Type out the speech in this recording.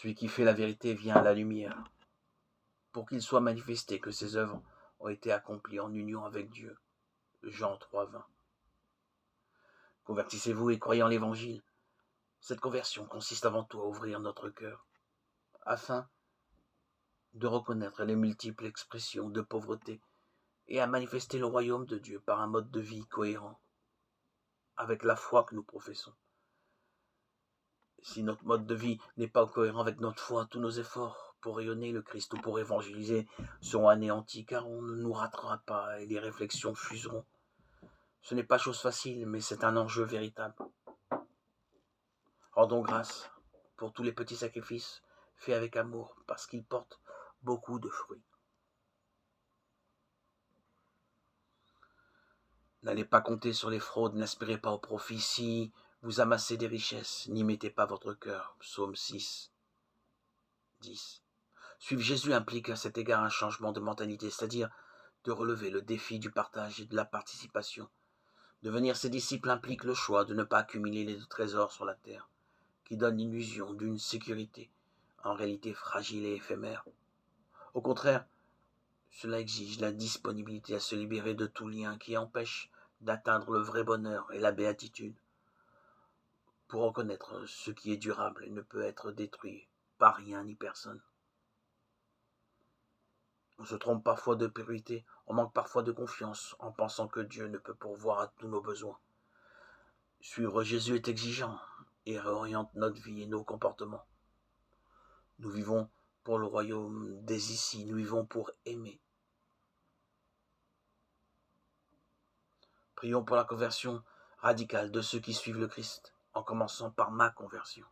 Celui qui fait la vérité vient à la lumière, pour qu'il soit manifesté que ses œuvres ont été accomplies en union avec Dieu. Jean 3,20. Convertissez-vous et croyez en l'Évangile. Cette conversion consiste avant tout à ouvrir notre cœur, afin de reconnaître les multiples expressions de pauvreté et à manifester le royaume de Dieu par un mode de vie cohérent avec la foi que nous professons. Si notre mode de vie n'est pas cohérent avec notre foi, tous nos efforts pour rayonner le Christ ou pour évangéliser seront anéantis, car on ne nous ratera pas et les réflexions fuseront. Ce n'est pas chose facile, mais c'est un enjeu véritable. Rendons grâce pour tous les petits sacrifices faits avec amour, parce qu'ils portent beaucoup de fruits. N'allez pas compter sur les fraudes, n'aspirez pas au profit. Si vous amassez des richesses, n'y mettez pas votre cœur. Psaume 6, 10. Suivre Jésus implique à cet égard un changement de mentalité, c'est-à-dire de relever le défi du partage et de la participation. Devenir ses disciples implique le choix de ne pas accumuler les trésors sur la terre, qui donne l'illusion d'une sécurité, en réalité fragile et éphémère. Au contraire, cela exige la disponibilité à se libérer de tout lien qui empêche d'atteindre le vrai bonheur et la béatitude, pour reconnaître ce qui est durable et ne peut être détruit par rien ni personne. On se trompe parfois de priorité, on manque parfois de confiance en pensant que Dieu ne peut pourvoir à tous nos besoins. Suivre Jésus est exigeant et réoriente notre vie et nos comportements. Nous vivons pour le royaume des ici, nous vivons pour aimer. Prions pour la conversion radicale de ceux qui suivent le Christ, en commençant par ma conversion.